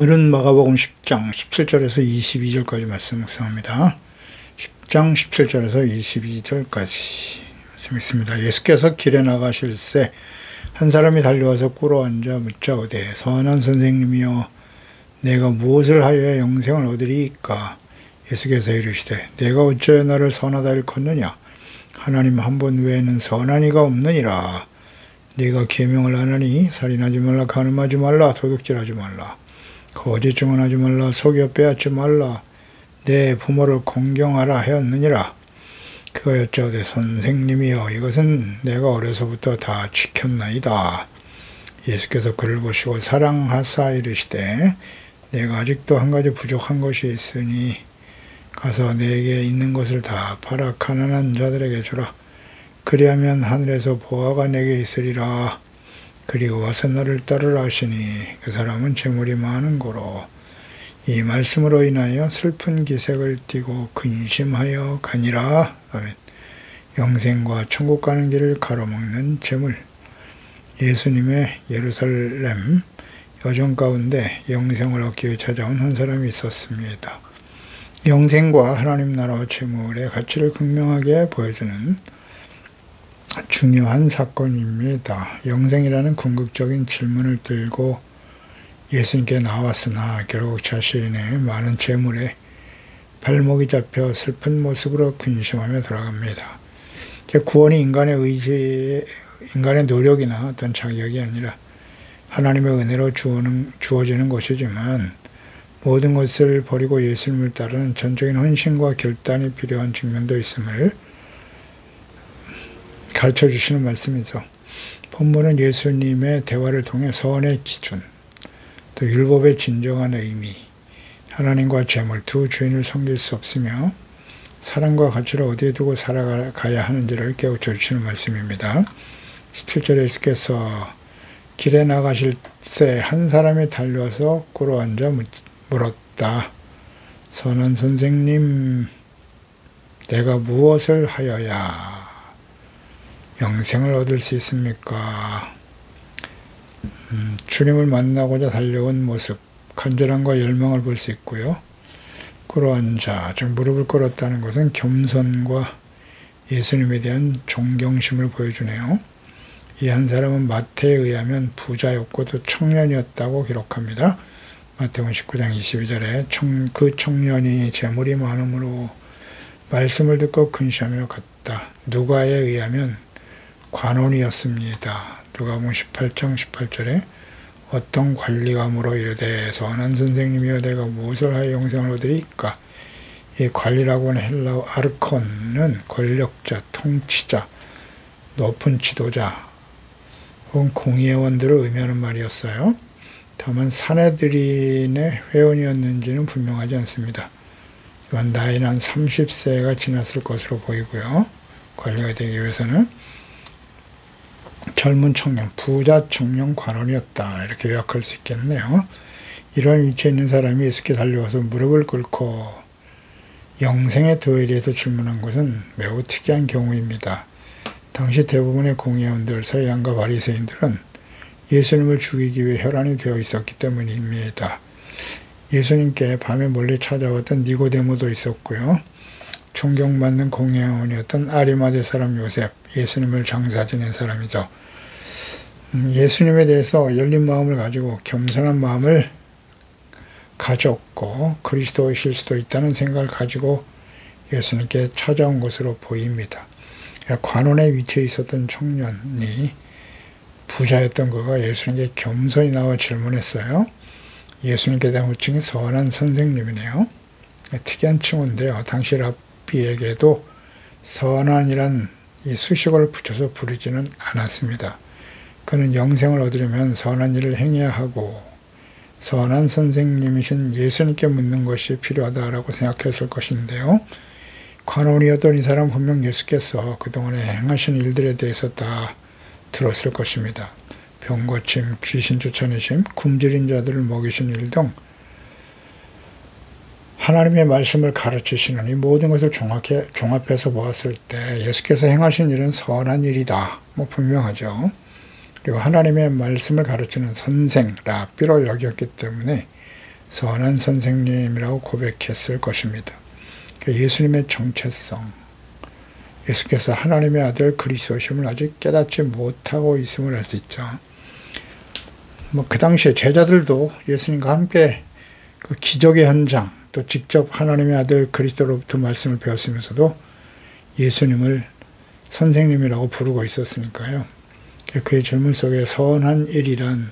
오늘은 마가복음 10장 17절에서 22절까지 말씀 묵상합니다. 10장 17절에서 22절까지 말씀 있습니다. 예수께서 길에 나가실새 한 사람이 달려와서 꿇어앉아 묻자오되 선한 선생님이여 내가 무엇을 하여야 영생을 얻으리이까? 예수께서 이르시되 내가 어찌하여 나를 선하다 일컫느냐? 하나님 한 분 외에는 선한 이가 없느니라. 네가 계명을 안 하니 살인하지 말라, 간음하지 말라, 도둑질하지 말라, 거짓 증언하지 말라, 속여 빼앗지 말라, 내 부모를 공경하라 하였느니라. 그가 여짜오되 선생님이여 이것은 내가 어려서부터 다 지켰나이다. 예수께서 그를 보시고 사랑하사 이르시되 내가 아직도 한 가지 부족한 것이 있으니 가서 내게 있는 것을 다 팔아 가난한 자들에게 주라. 그리하면 하늘에서 보화가 내게 있으리라. 그리고 와서 나를 따르라 하시니 그 사람은 재물이 많은 고로 이 말씀으로 인하여 슬픈 기색을 띠고 근심하여 가니라. 아멘. 영생과 천국 가는 길을 가로막는 재물. 예수님의 예루살렘 여정 가운데 영생을 얻기 위해 찾아온 한 사람이 있었습니다. 영생과 하나님 나라와 재물의 가치를 극명하게 보여주는 중요한 사건입니다. 영생이라는 궁극적인 질문을 들고 예수님께 나왔으나 결국 자신의 많은 재물에 발목이 잡혀 슬픈 모습으로 근심하며 돌아갑니다. 구원이 인간의 의지, 인간의 노력이나 어떤 자격이 아니라 하나님의 은혜로 주어지는 것이지만 모든 것을 버리고 예수님을 따르는 전적인 헌신과 결단이 필요한 측면도 있음을 가르쳐 주시는 말씀이죠. 본문은 예수님의 대화를 통해 선의 기준, 또 율법의 진정한 의미, 하나님과 재물 두 주인을 섬길 수 없으며 사랑과 가치를 어디에 두고 살아가야 하는지를 깨우쳐 주시는 말씀입니다. 17절에 예수께서 길에 나가실 때 한 사람이 달려와서 꿇어앉아 물었다. 선한 선생님, 내가 무엇을 하여야 영생을 얻을 수 있습니까? 주님을 만나고자 달려온 모습, 간절함과 열망을 볼 수 있고요. 꿇어앉아, 즉 무릎을 꿇었다는 것은 겸손과 예수님에 대한 존경심을 보여주네요. 이 한 사람은 마태에 의하면 부자였고 또 청년이었다고 기록합니다. 마태복음 19장 22절에 그 청년이 재물이 많음으로 말씀을 듣고 근심하며 갔다. 누가에 의하면 관원이었습니다. 누가복음 18장 18절에 어떤 관리감으로 이르되 선한 선생님이여 내가 무엇을 하여 영생을 얻으리이까? 이 관리라고 하는 헬라어 아르콘은 권력자, 통치자, 높은 지도자 혹은 공의원들을 의미하는 말이었어요. 다만 사내들인의 회원이었는지는 분명하지 않습니다. 나이는 한 30세가 지났을 것으로 보이고요. 관리가 되기 위해서는 젊은 청년, 부자 청년 관원이었다. 이렇게 요약할 수 있겠네요. 이런 위치에 있는 사람이 예수께 달려와서 무릎을 꿇고 영생의 도에 대해서 질문한 것은 매우 특이한 경우입니다. 당시 대부분의 공회원들, 서기관과 바리새인들은 예수님을 죽이기 위해 혈안이 되어 있었기 때문입니다. 예수님께 밤에 몰래 찾아왔던 니고데모도 있었고요. 존경받는 공회원이었던 아리마대 사람 요셉, 예수님을 장사 지낸 사람이죠. 예수님에 대해서 열린 마음을 가지고 겸손한 마음을 가졌고 그리스도이실 수도 있다는 생각을 가지고 예수님께 찾아온 것으로 보입니다. 관원의 위치에 있었던 청년이 부자였던 그가 예수님께 겸손히 나와 질문했어요. 예수님께 대한 호칭이 선한 선생님이네요. 특이한 칭호인데요. 당시 랍비에게도 선한이란 이 수식어를 붙여서 부르지는 않았습니다. 그는 영생을 얻으려면 선한 일을 행해야 하고 선한 선생님이신 예수님께 묻는 것이 필요하다라고 생각했을 것인데요. 관원이었던 이 사람은 분명 예수께서 그동안에 행하신 일들에 대해서 다 들었을 것입니다. 병고침, 귀신 쫓아내심, 굶주린 자들을 먹이신 일 등 하나님의 말씀을 가르치시는 이 모든 것을 종합해서 보았을 때 예수께서 행하신 일은 선한 일이다. 분명하죠. 그리고 하나님의 말씀을 가르치는 선생, 랍비로 여겼기 때문에 선한 선생님이라고 고백했을 것입니다. 예수님의 정체성, 예수께서 하나님의 아들 그리스도심을 아직 깨닫지 못하고 있음을 알 수 있죠. 그 당시에 제자들도 예수님과 함께 그 기적의 현장, 또 직접 하나님의 아들 그리스도로부터 말씀을 배웠으면서도 예수님을 선생님이라고 부르고 있었으니까요. 그의 질문 속에 선한 일이란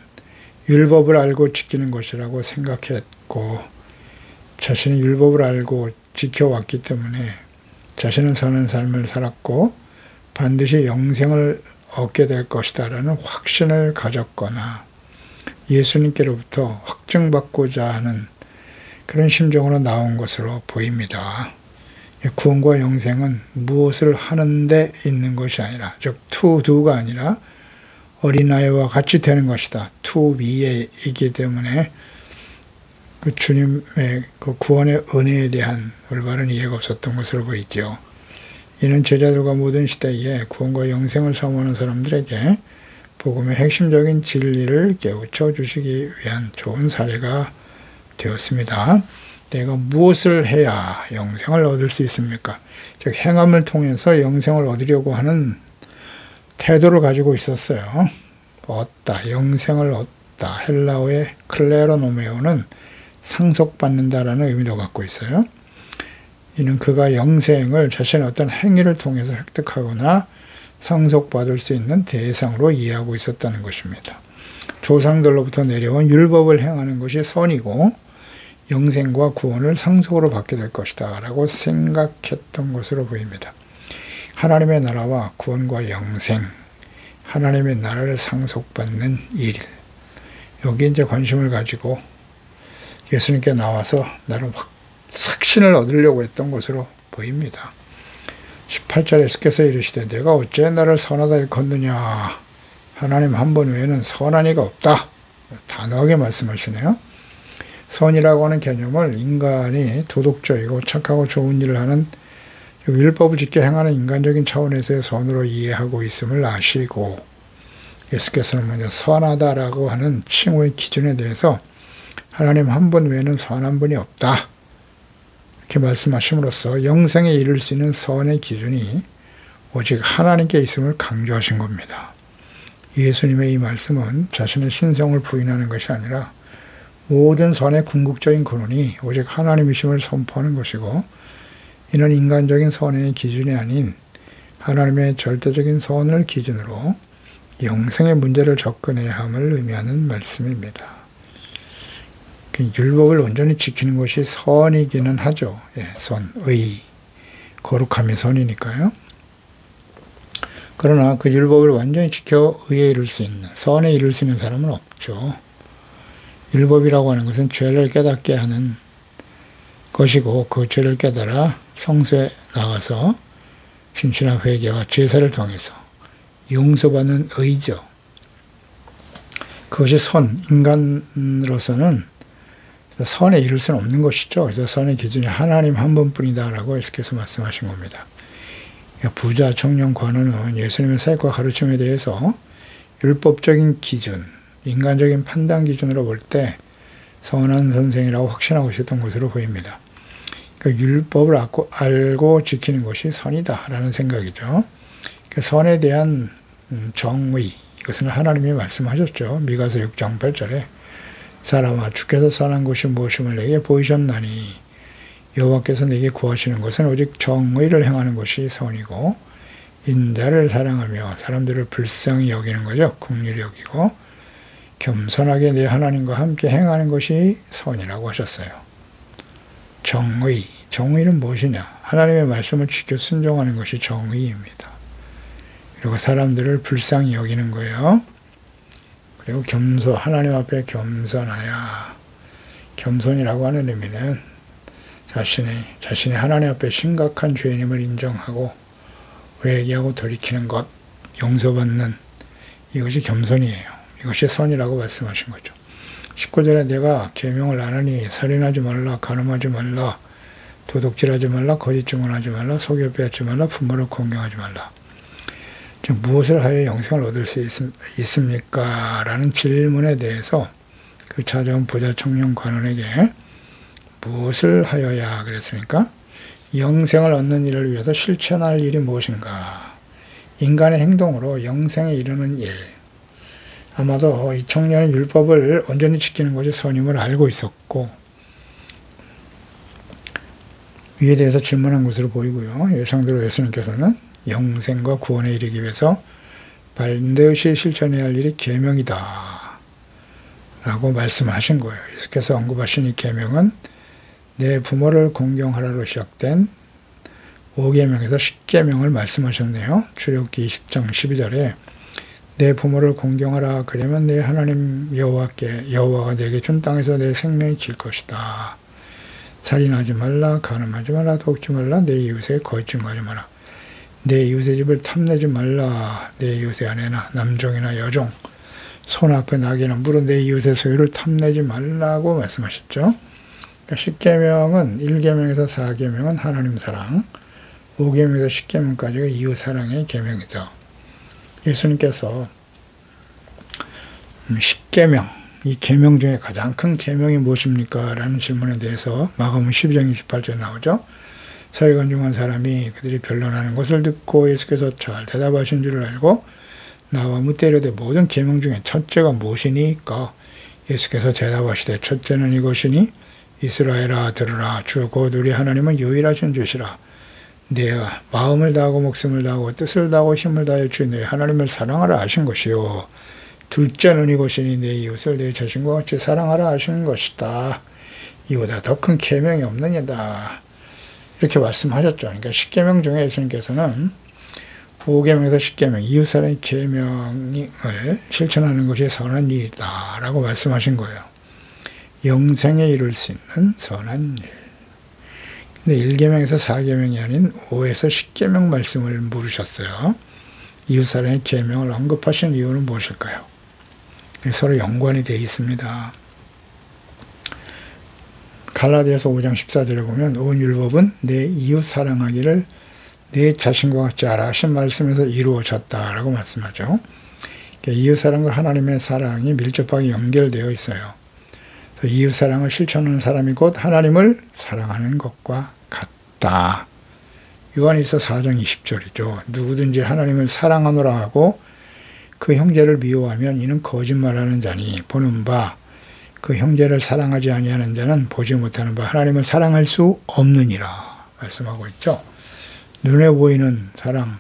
율법을 알고 지키는 것이라고 생각했고, 자신이 율법을 알고 지켜왔기 때문에 자신은 선한 삶을 살았고 반드시 영생을 얻게 될 것이다 라는 확신을 가졌거나 예수님께로부터 확증받고자 하는 그런 심정으로 나온 것으로 보입니다. 구원과 영생은 무엇을 하는 데 있는 것이 아니라, 즉 to do가 아니라 어린아이와 같이 되는 것이다. to be에 있기 때문에 그 주님의 그 구원의 은혜에 대한 올바른 이해가 없었던 것으로 보이죠. 이는 제자들과 모든 시대에 구원과 영생을 사모하는 사람들에게 복음의 핵심적인 진리를 깨우쳐 주시기 위한 좋은 사례가 되었습니다. 내가 무엇을 해야 영생을 얻을 수 있습니까? 즉 행함을 통해서 영생을 얻으려고 하는 태도를 가지고 있었어요. 얻다, 영생을 얻다. 헬라어의 클레로노메오는 상속받는다라는 의미도 갖고 있어요. 이는 그가 영생을 자신의 어떤 행위를 통해서 획득하거나 상속받을 수 있는 대상으로 이해하고 있었다는 것입니다. 조상들로부터 내려온 율법을 행하는 것이 선이고 영생과 구원을 상속으로 받게 될 것이다 라고 생각했던 것으로 보입니다. 하나님의 나라와 구원과 영생, 하나님의 나라를 상속받는 일, 여기에 이제 관심을 가지고 예수님께 나와서 나름 확신을 얻으려고 했던 것으로 보입니다. 18절에 예수께서 이르시되 내가 어찌 나를 선하다 일컫느냐, 하나님 한 분 외에는 선한 이가 없다. 단호하게 말씀하시네요. 선이라고 하는 개념을 인간이 도덕적이고 착하고 좋은 일을 하는 율법을 지켜 행하는 인간적인 차원에서의 선으로 이해하고 있음을 아시고, 예수께서는 먼저 선하다라고 하는 칭호의 기준에 대해서 하나님 한 분 외에는 선한 분이 없다 이렇게 말씀하심으로써 영생에 이를 수 있는 선의 기준이 오직 하나님께 있음을 강조하신 겁니다. 예수님의 이 말씀은 자신의 신성을 부인하는 것이 아니라 모든 선의 궁극적인 근원이 오직 하나님이심을 선포하는 것이고, 이는 인간적인 선의 기준이 아닌 하나님의 절대적인 선을 기준으로 영생의 문제를 접근해야 함을 의미하는 말씀입니다. 율법을 온전히 지키는 것이 선이기는 하죠. 선, 의, 거룩함이 선이니까요. 그러나 그 율법을 완전히 지켜 의에 이룰 수 있는, 선에 이룰 수 있는 사람은 없죠. 율법이라고 하는 것은 죄를 깨닫게 하는 것이고, 그 죄를 깨달아 성소에 나가서 신실한 회개와 제사를 통해서 용서받는 의죠. 그것이 선, 인간으로서는 선에 이룰 수는 없는 것이죠. 그래서 선의 기준이 하나님 한 분뿐이다 라고 예수께서 말씀하신 겁니다. 부자, 청년, 관원은 예수님의 사역과 가르침에 대해서 율법적인 기준, 인간적인 판단 기준으로 볼 때 선한 선생이라고 확신하고 있었던 것으로 보입니다. 그러니까 율법을 알고 지키는 것이 선이다 라는 생각이죠. 그 선에 대한 정의, 이것은 하나님이 말씀하셨죠. 미가서 6장 8절에 사람아 주께서 선한 것이 무엇임을 내게 보이셨나니 여호와께서 내게 구하시는 것은 오직 정의를 행하는 것이 선이고 인자를 사랑하며 사람들을 불쌍히 여기는 거죠. 긍휼히 여기고 겸손하게 내 하나님과 함께 행하는 것이 선이라고 하셨어요. 정의, 정의는 무엇이냐? 하나님의 말씀을 지켜 순종하는 것이 정의입니다. 그리고 사람들을 불쌍히 여기는 거예요. 그리고 하나님 앞에 겸손하여, 겸손이라고 하는 의미는 자신이 하나님 앞에 심각한 죄인임을 인정하고 회개하고 돌이키는 것, 용서받는 이것이 겸손이에요. 이것이 선이라고 말씀하신 거죠. 19절에 내가 계명을 안 하니 살인하지 말라, 간음하지 말라, 도둑질하지 말라, 거짓 증언하지 말라, 속여 빼앗지 말라, 부모를 공경하지 말라. 무엇을 하여 영생을 얻을 수 있습니까? 라는 질문에 대해서 그 그 찾아온 부자 청년 관원에게 무엇을 하여야 그랬으니까 영생을 얻는 일을 위해서 실천할 일이 무엇인가. 인간의 행동으로 영생에 이르는 일. 아마도 이 청년은 율법을 온전히 지키는 것이 선임을 알고 있었고 위에 대해서 질문한 것으로 보이고요. 예상대로 예수님께서는 영생과 구원에 이르기 위해서 반드시 실천해야 할 일이 계명이다 라고 말씀하신 거예요. 예수께서 언급하신 이 계명은 내 부모를 공경하라로 시작된 5계명에서 10계명을 말씀하셨네요. 출애굽기 20장 12절에 내 부모를 공경하라. 그러면 내 하나님 여호와가 내게 준 땅에서 내 생명이 길 것이다. 살인하지 말라. 간음하지 말라. 도둑지 말라. 내 이웃에 거짓 증거하지 마라. 내 이웃의 집을 탐내지 말라. 내 이웃의 아내나 남종이나 여종 소나 그 낙이나 물은 내 이웃의 소유를 탐내지 말라고 말씀하셨죠. 그러니까 10계명은 1계명에서 4계명은 하나님 사랑, 5계명에서 10계명까지가 이웃 사랑의 계명이죠. 예수님께서 10계명, 이 계명 중에 가장 큰 계명이 무엇입니까? 라는 질문에 대해서 마가복음 12장 28절에 나오죠. 서기관중한 사람이 그들이 변론하는 것을 듣고 예수께서 잘 대답하신 줄을 알고 나와 묻되 이르되 모든 계명 중에 첫째가 무엇이니까? 예수께서 대답하시되 첫째는 이것이니 이스라엘아 들으라. 주 곧 우리 하나님은 유일하신 주시라. 내 마음을 다하고 목숨을 다하고 뜻을 다하고 힘을 다하여 주 내 하나님을 사랑하라 하신 것이요. 둘째는 이것이니 내 이웃을 내 자신과 같이 사랑하라 하시는 것이다. 이보다 더 큰 계명이 없느니라. 이렇게 말씀하셨죠. 그러니까 10계명 중에 예수님께서는 5계명에서 10계명, 이웃사랑의 계명을 실천하는 것이 선한 일이다 라고 말씀하신 거예요. 영생에 이룰 수 있는 선한 일. 근데 1계명에서 4계명이 아닌 5에서 10계명 말씀을 물으셨어요. 이웃사랑의 계명을 언급하신 이유는 무엇일까요? 서로 연관이 되어 있습니다. 갈라디아서 5장 14절에 보면 온 율법은 내 이웃 사랑하기를 내 자신과 같이 하라 하신 말씀에서 이루어졌다라고 말씀하죠. 이웃 사랑과 하나님의 사랑이 밀접하게 연결되어 있어요. 이웃 사랑을 실천하는 사람이 곧 하나님을 사랑하는 것과 같다. 요한일서 4장 20절이죠. 누구든지 하나님을 사랑하노라 하고 그 형제를 미워하면 이는 거짓말하는 자니 보는 바 그 형제를 사랑하지 아니하는 자는 보지 못하는 바 하나님을 사랑할 수 없느니라 말씀하고 있죠. 눈에 보이는 사랑,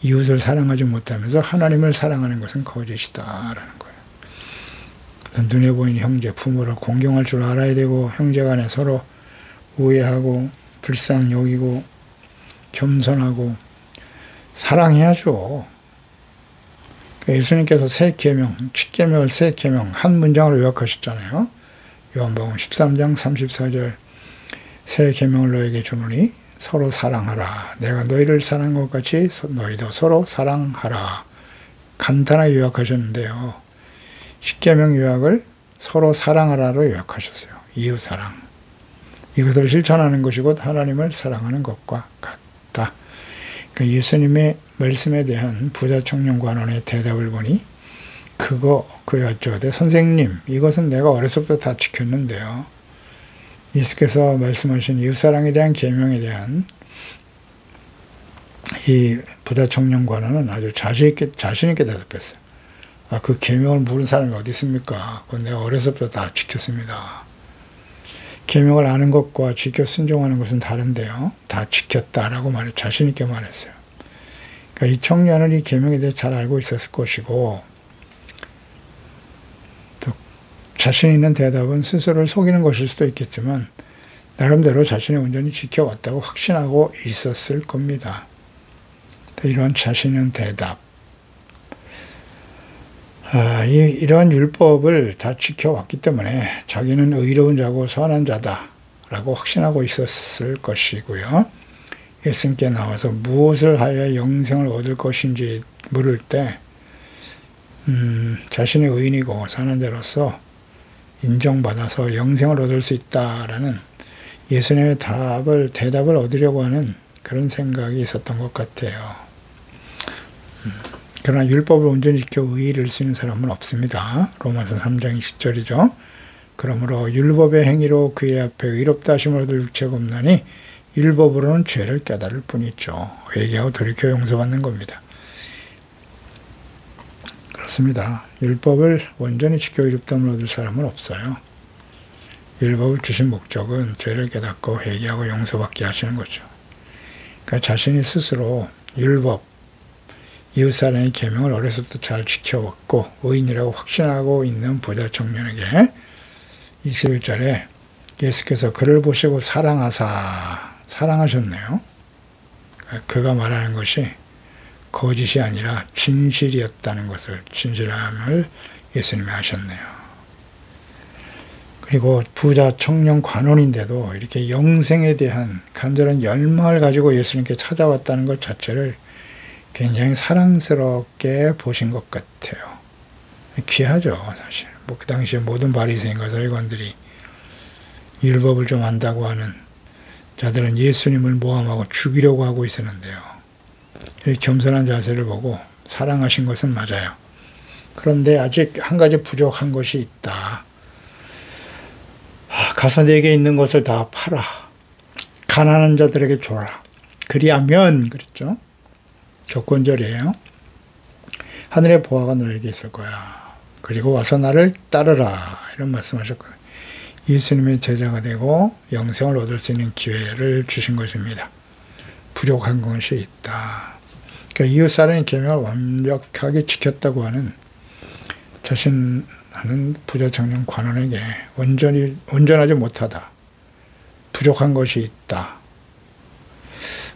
이웃을 사랑하지 못하면서 하나님을 사랑하는 것은 거짓이다라는 거예요. 눈에 보이는 형제, 부모를 공경할 줄 알아야 되고 형제 간에 서로 우애하고 불쌍히 여기고 겸손하고 사랑해야죠. 예수님께서 세 계명, 10계명을 세 계명 한 문장으로 요약하셨잖아요. 요한복음 13장 34절 세 계명을 너에게 주노니 서로 사랑하라. 내가 너희를 사랑한 것 같이 너희도 서로 사랑하라. 간단하게 요약하셨는데요. 10계명 요약을 서로 사랑하라로 요약하셨어요. 이웃사랑. 이것을 실천하는 것이 곧 하나님을 사랑하는 것과 같다. 그러니까 예수님의 말씀에 대한 부자 청년 관원의 대답을 보니 그 여쭤되 선생님 이것은 내가 어려서부터 다 지켰는데요. 예수께서 말씀하신 이웃사랑에 대한 계명에 대한 이 부자 청년 관원은 아주 자신 있게 대답했어요. 그 계명을 모르는 사람이 어디 있습니까? 그건 내가 어려서부터 다 지켰습니다. 계명을 아는 것과 지켜 순종하는 것은 다른데요. 다 지켰다라고 자신 있게 말했어요. 그러니까 이 청년은 이 계명에 대해 잘 알고 있었을 것이고 또 자신 있는 대답은 스스로를 속이는 것일 수도 있겠지만 나름대로 자신이 온전히 지켜왔다고 확신하고 있었을 겁니다. 이러한 자신 있는 대답 이러한 율법을 다 지켜왔기 때문에 자기는 의로운 자고 선한 자다라고 확신하고 있었을 것이고요. 예수님께 나와서 무엇을 하여 영생을 얻을 것인지 물을 때 자신이 의인이고 선한 자로서 인정받아서 영생을 얻을 수 있다라는 예수님의 대답을 얻으려고 하는 그런 생각이 있었던 것 같아요. 그러나 율법을 온전히 지켜 의의를 쓰는 사람은 없습니다. 로마서 3장 20절이죠. 그러므로 율법의 행위로 그의 앞에 의롭다 하심을 얻을 육체가 없나니 율법으로는 죄를 깨달을 뿐이죠. 회개하고 돌이켜 용서받는 겁니다. 그렇습니다. 율법을 온전히 지켜 의롭다함을 얻을 사람은 없어요. 율법을 주신 목적은 죄를 깨닫고 회개하고 용서받게 하시는 거죠. 그러니까 자신이 스스로 율법, 이웃사람의 계명을 어려서부터 잘 지켜왔고 의인이라고 확신하고 있는 부자 청년에게 21절에 예수께서 그를 보시고 사랑하셨네요. 그가 말하는 것이 거짓이 아니라 진실이었다는 것을, 진실함을 예수님이 하셨네요. 그리고 부자 청년 관원인데도 이렇게 영생에 대한 간절한 열망을 가지고 예수님께 찾아왔다는 것 자체를 굉장히 사랑스럽게 보신 것 같아요. 귀하죠, 사실. 그 당시에 모든 바리새인과 서기관들이 율법을 좀 안다고 하는 자들은 예수님을 모함하고 죽이려고 하고 있었는데요. 이 겸손한 자세를 보고 사랑하신 것은 맞아요. 그런데 아직 한 가지 부족한 것이 있다. 가서 내게 있는 것을 다 팔아. 가난한 자들에게 줘라. 그리하면, 그랬죠. 조건절이에요. 하늘의 보화가 너에게 있을 거야. 그리고 와서 나를 따르라. 이런 말씀하셨거든요. 예수님의 제자가 되고 영생을 얻을 수 있는 기회를 주신 것입니다. 부족한 것이 있다. 그러니까 이웃사람의 계명을 완벽하게 지켰다고 하는 자신하는 부자 청년 관원에게 온전하지 못하다. 부족한 것이 있다.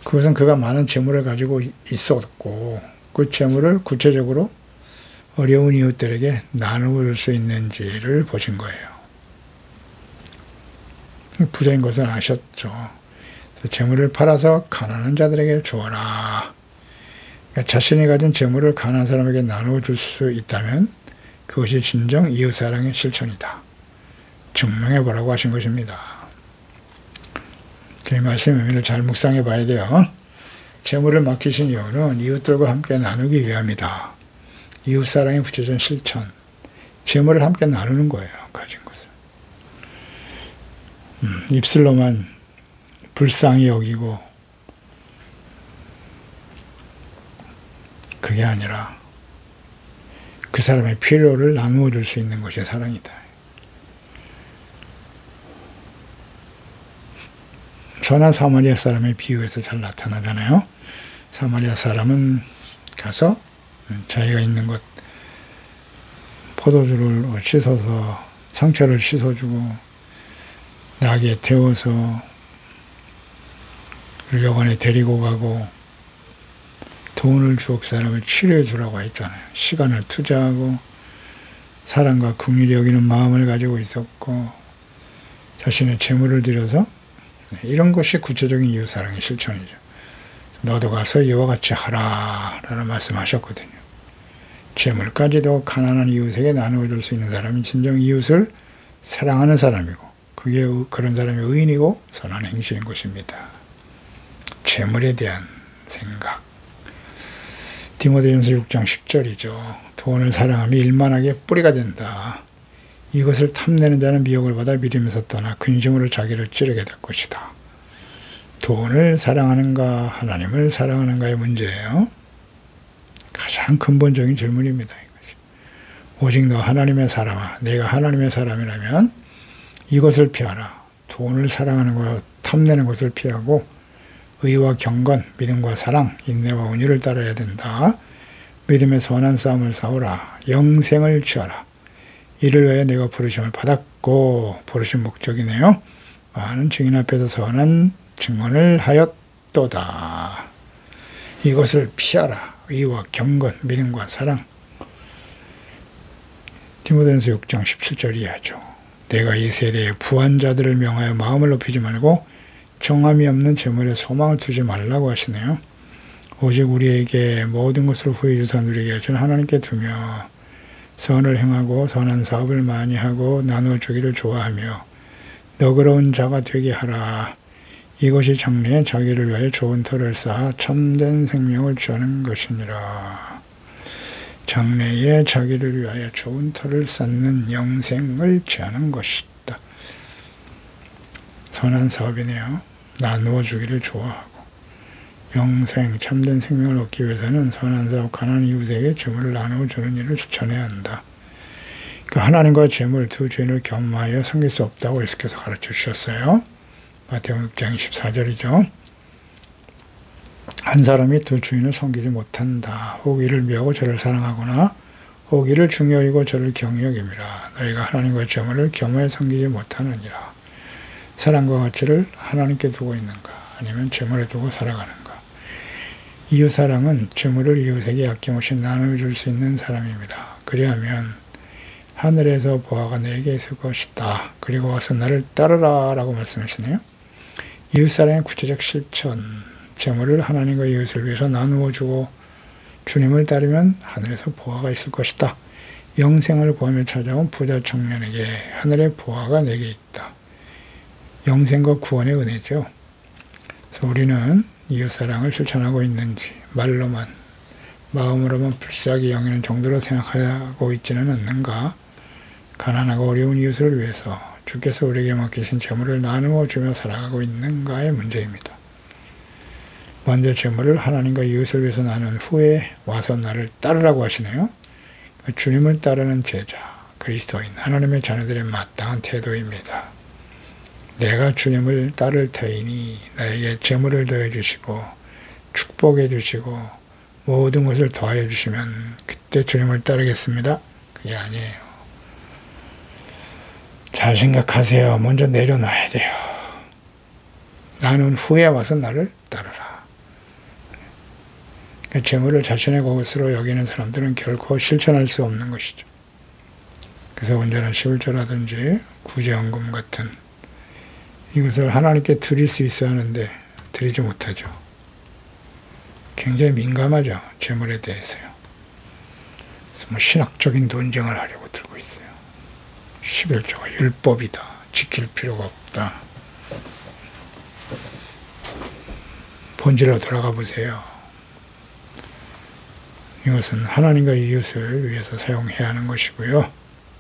그것은 그가 많은 재물을 가지고 있었고 그 재물을 구체적으로 어려운 이웃들에게 나누어 줄 수 있는지를 보신 거예요. 부자인 것을 아셨죠. 재물을 팔아서 가난한 자들에게 주어라. 그러니까 자신이 가진 재물을 가난한 사람에게 나누어 줄 수 있다면 그것이 진정 이웃사랑의 실천이다. 증명해 보라고 하신 것입니다. 이 말씀의 의미를 잘 묵상해 봐야 돼요. 재물을 맡기신 이유는 이웃들과 함께 나누기 위함이다. 이웃사랑의 구체적인 실천. 재물을 함께 나누는 거예요. 가진 것을. 입술로만 불쌍히 여기고 그게 아니라 그 사람의 필요를 나누어 줄 수 있는 것이 사랑이다. 선한 사마리아 사람의 비유에서 잘 나타나잖아요. 사마리아 사람은 가서 자기가 있는 것 포도주를 씻어서 상처를 씻어주고 나귀에 태워서 병원에 데리고 가고 돈을 주어 그 사람을 치료해 주라고 했잖아요. 시간을 투자하고 사랑과 긍휼히 여기는 마음을 가지고 있었고 자신의 재물을 들여서 이런 것이 구체적인 이웃사랑의 실천이죠. 너도 가서 이와 같이 하라 라는 말씀하셨거든요. 재물까지도 가난한 이웃에게 나누어줄 수 있는 사람이 진정 이웃을 사랑하는 사람이고 그게 그런 사람이 의인이고 선한 행실인 것입니다. 재물에 대한 생각. 디모데전서 6장 10절이죠. 돈을 사랑하며 일만하게 뿌리가 된다. 이것을 탐내는 자는 미혹을 받아 믿음에서 떠나 근심으로 자기를 찌르게 될 것이다. 돈을 사랑하는가 하나님을 사랑하는가의 문제예요. 가장 근본적인 질문입니다. 이것이. 오직 너 하나님의 사람아. 내가 하나님의 사람이라면 이것을 피하라. 돈을 사랑하는 것, 탐내는 것을 피하고 의와 경건, 믿음과 사랑, 인내와 온유를 따라야 된다. 믿음의 선한 싸움을 싸우라. 영생을 취하라. 이를 위해 내가 부르심을 받았고 부르신 목적이네요. 많은 증인 앞에서 선한 증언을 하였도다. 이것을 피하라. 의와 경건, 믿음과 사랑. 디모데전서 6장 17절 이하죠. 내가 이 세대의 부한 자들을 명하여 마음을 높이지 말고 정함이 없는 재물에 소망을 두지 말라고 하시네요. 오직 우리에게 모든 것을 후히 주사 누리게 하신 하나님께 두며 선을 행하고 선한 사업을 많이 하고 나누어 주기를 좋아하며 너그러운 자가 되게 하라. 이것이 장래에 자기를 위하여 좋은 터를 쌓아 참된 생명을 취하는 것이니라. 장래에 자기를 위하여 좋은 터를 쌓는 영생을 취하는 것이다. 선한 사업이네요. 나누어 주기를 좋아하고 영생, 참된 생명을 얻기 위해서는 선한 사업, 가난한 이웃에게 재물을 나누어 주는 일을 추천해야 한다. 그러니까 하나님과 재물 두 주인을 겸하여 섬길 수 없다고 예수께서 가르쳐 주셨어요. 마태복음 6장 24절이죠. 한 사람이 두 주인을 섬기지 못한다. 혹 이를 미워하고 저를 사랑하거나 혹 이를 중히 여기고 저를 경히 여김이라. 너희가 하나님과 재물을 겸하여 섬기지 못하느니라. 사랑과 가치를 하나님께 두고 있는가? 아니면 재물에 두고 살아가는가? 이웃사랑은 재물을 이웃에게 아낌없이 나눠줄 수 있는 사람입니다. 그리하면 하늘에서 보아가 내게 있을 것이다. 그리고 와서 나를 따르라 라고 말씀하시네요. 이웃사랑의 구체적 실천, 재물을 하나님과 이웃을 위해서 나누어 주고 주님을 따르면 하늘에서 보아가 있을 것이다. 영생을 구하며 찾아온 부자 청년에게 하늘의 보아가 내게 있다. 영생과 구원의 은혜죠. 그래서 우리는 이웃사랑을 실천하고 있는지 말로만 마음으로만 불쌍히 여기는 정도로 생각하고 있지는 않는가? 가난하고 어려운 이웃을 위해서 주께서 우리에게 맡기신 재물을 나누어 주며 살아가고 있는가의 문제입니다. 먼저 재물을 하나님과 이웃을 위해서 나눈 후에 와서 나를 따르라고 하시네요. 주님을 따르는 제자, 그리스도인, 하나님의 자녀들의 마땅한 태도입니다. 내가 주님을 따를 터이니 나에게 재물을 더해 주시고 축복해 주시고 모든 것을 더하여 주시면 그때 주님을 따르겠습니다. 그게 아니에요. 잘 생각하세요. 먼저 내려놔야 돼요. 나눈 후에 와서 나를 따르라. 그러니까 재물을 자신의 것으로 여기는 사람들은 결코 실천할 수 없는 것이죠. 그래서 온전한 11조라든지 구제헌금 같은 이것을 하나님께 드릴 수 있어야 하는데 드리지 못하죠. 굉장히 민감하죠. 재물에 대해서요. 그래서 뭐 신학적인 논쟁을 하려고 들고 있어요. 11조가 율법이다. 지킬 필요가 없다. 본질로 돌아가 보세요. 이것은 하나님과 이웃을 위해서 사용해야 하는 것이고요.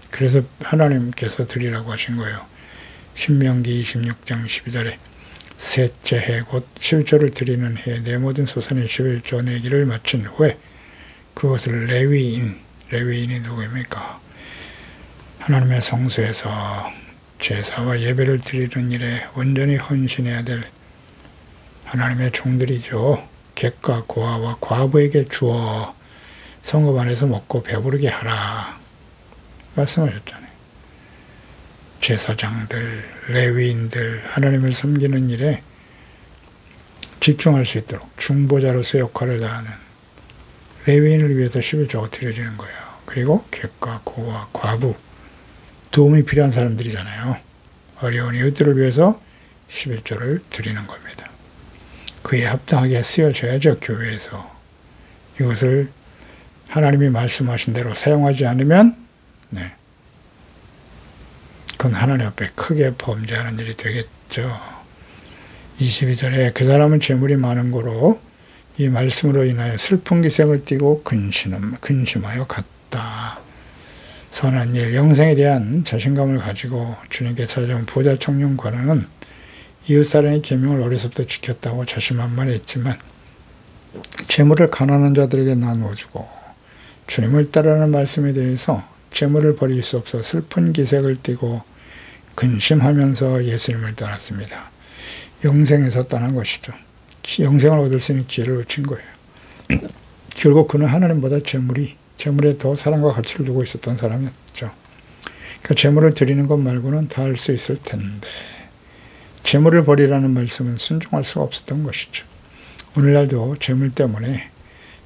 그래서 하나님께서 드리라고 하신 거예요. 신명기 26장 12절에 셋째 해 곧 11조를 드리는 해에 내 모든 소산의 11조 내기를 마친 후에 그것을 레위인이 누구입니까? 하나님의 성소에서 제사와 예배를 드리는 일에 온전히 헌신해야 될 하나님의 종들이죠. 객과 고아와 과부에게 주어 성읍 안에서 먹고 배부르게 하라 말씀하셨잖아요. 제사장들, 레위인들, 하나님을 섬기는 일에 집중할 수 있도록 중보자로서 역할을 다하는 레위인을 위해서 11조가 드려지는 거예요. 그리고 객과 고아, 과부, 도움이 필요한 사람들이잖아요. 어려운 이웃들을 위해서 11조를 드리는 겁니다. 그에 합당하게 쓰여져야죠. 교회에서. 이것을 하나님이 말씀하신 대로 사용하지 않으면 그건 하나님 앞에 크게 범죄하는 일이 되겠죠. 22절에 그 사람은 재물이 많은 고로 이 말씀으로 인하여 슬픈 기색을 띠고 근심하여 갔다. 선한 일, 영생에 대한 자신감을 가지고 주님께 찾아온 부자 청년 관원은 이웃사랑의 계명을 어려서부터 지켰다고 자신만만했지만 재물을 가난한 자들에게 나누어주고 주님을 따르는 말씀에 대해서 재물을 버릴 수 없어 슬픈 기색을 띠고 근심하면서 예수님을 떠났습니다. 영생에서 떠난 것이죠. 영생을 얻을 수 있는 기회를 놓친 거예요. 결국 그는 하나님보다 재물에 더 사랑과 가치를 두고 있었던 사람이었죠. 그러니까 재물을 드리는 것 말고는 다 할 수 있을 텐데 재물을 버리라는 말씀은 순종할 수가 없었던 것이죠. 오늘날도 재물 때문에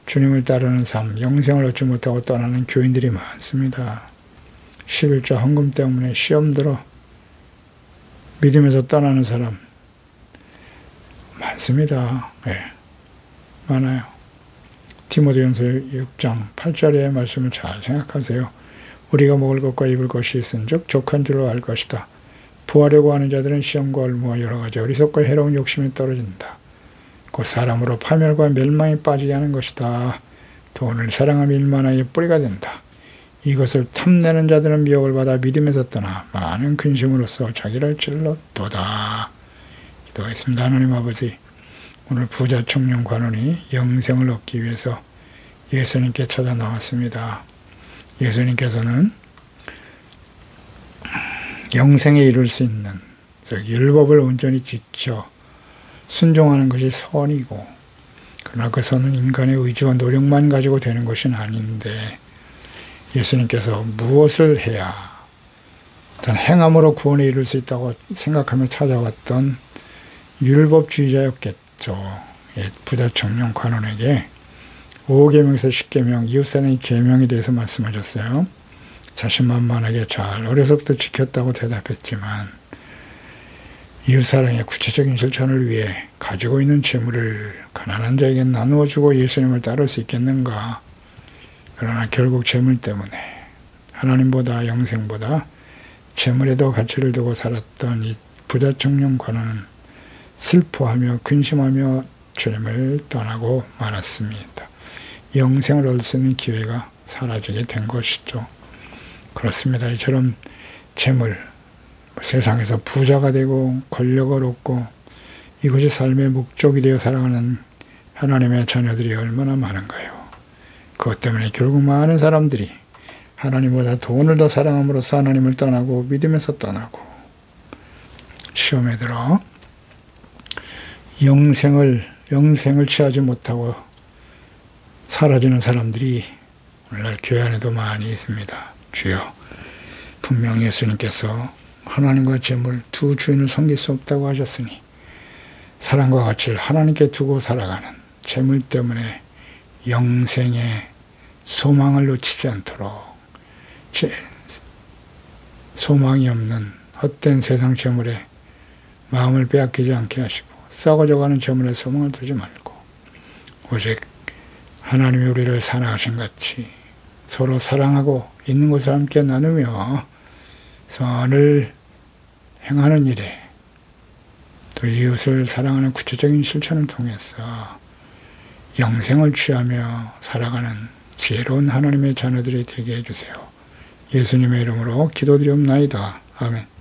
주님을 따르는 삶, 영생을 얻지 못하고 떠나는 교인들이 많습니다. 11조 헌금 때문에 시험 들어 믿음에서 떠나는 사람 많습니다. 많아요. 디모데전서 6장 8절의 말씀을 잘 생각하세요. 우리가 먹을 것과 입을 것이 있은즉 족한 줄로 알 것이다. 부하려고 하는 자들은 시험과 얼무와 여러 가지 어리석고 해로운 욕심에 떨어진다. 그 사람으로 파멸과 멸망에 빠지게 하는 것이다. 돈을 사랑하며 일만하여 뿌리가 된다. 이것을 탐내는 자들은 미혹을 받아 믿음에서 떠나 많은 근심으로써 자기를 찔렀도다. 기도하겠습니다. 하나님 아버지, 오늘 부자 청년 관원이 영생을 얻기 위해서 예수님께 찾아 나왔습니다. 예수님께서는 영생에 이룰 수 있는 즉 율법을 온전히 지켜 순종하는 것이 선이고, 그러나 그 선은 인간의 의지와 노력만 가지고 되는 것은 아닌데, 예수님께서 무엇을 해야 어떤 행함으로 구원에 이룰 수 있다고 생각하며 찾아왔던 율법주의자였겠죠. 부자 청년 관원에게 5계명에서 10계명, 이웃사랑의 계명에 대해서 말씀하셨어요. 자신만만하게 잘 어려서부터 지켰다고 대답했지만 이웃사랑의 구체적인 실천을 위해 가지고 있는 재물을 가난한 자에게 나누어주고 예수님을 따를 수 있겠는가? 그러나 결국 재물 때문에 하나님보다 영생보다 재물에 더 가치를 두고 살았던 이 부자 청년 관원은 슬퍼하며 근심하며 주님을 떠나고 말았습니다. 영생을 얻을 수 있는 기회가 사라지게 된 것이죠. 그렇습니다. 이처럼 재물, 세상에서 부자가 되고 권력을 얻고 이것이 삶의 목적이 되어 살아가는 하나님의 자녀들이 얼마나 많은가요? 그것 때문에 결국 많은 사람들이 하나님보다 돈을 더 사랑함으로써 하나님을 떠나고 믿음에서 떠나고 시험에 들어 영생을 취하지 못하고 사라지는 사람들이 오늘날 교회 안에도 많이 있습니다. 주여, 분명 예수님께서 하나님과 재물 두 주인을 섬길 수 없다고 하셨으니 사랑과 가치를 하나님께 두고 살아가는 재물 때문에 영생의 소망을 놓치지 않도록 소망이 없는 헛된 세상 재물에 마음을 빼앗기지 않게 하시고 썩어져가는 재물에 소망을 두지 말고 오직 하나님이 우리를 사랑하신 같이 서로 사랑하고 있는 것을 함께 나누며 선을 행하는 일에 또 이웃을 사랑하는 구체적인 실천을 통해서 영생을 취하며 살아가는 지혜로운 하나님의 자녀들이 되게 해주세요. 예수님의 이름으로 기도드리옵나이다. 아멘.